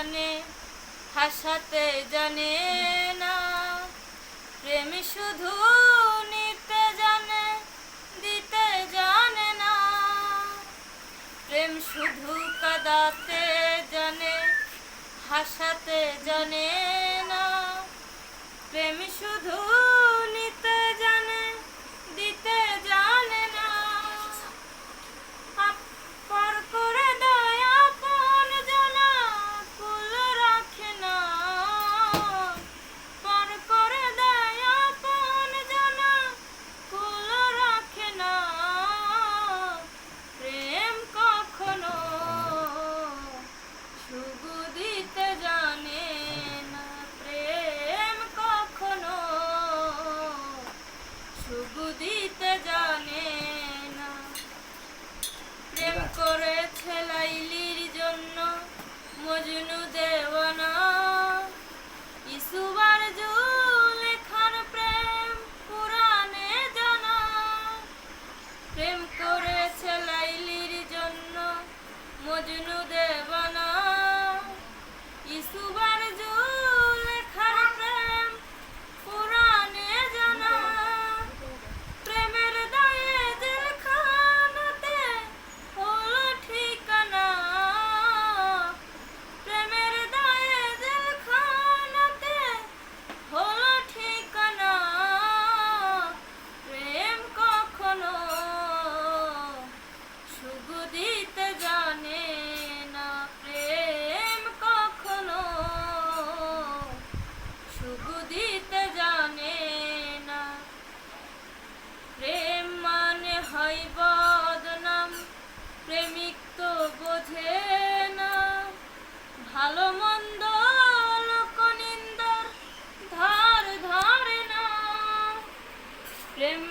জানে হাসাতে জানে না। প্রেম শুধু নিতে জানে দিতে জানে না। প্রেম শুধু কাঁদাতে জানে হাসাতে জানে না। প্রেম শুধু নিতে জানে দিতে জানে না। পর করে দেয় আপন জানা কুল রাখে না। পর করে দেয় আপন জানা কুল রাখে না। প্রেম কখনো সুখ দিতে জানে না। প্রেম কখনো সুখ দিতে জানে না। প্রেম করেছে লাইলির জন্য মজনু দেওয়ানা। ইউসুফ আর জুলেখার প্রেম পুরাণে জানা। প্রেম করেছে লাইলির জন্য মজনু দেওয়ানা। ইউসুফ আর জুলেখার প্রেম পুরাণে জানা। প্রেমের দায়ে জেলখানাতে হলো ঠিকানা। প্রেমের দায়ে জেলখানাতে হলো ঠিকানা। প্রেম কখনো সুখ দিতে জানে না। প্রেম কখনো সুখ দিতে জানে না। প্রেম মানে হয় বদনাম প্রেমিক তো বোঝে না। ভালো মন্দ লোকনিন্দর ধার ধারে না। প্রেম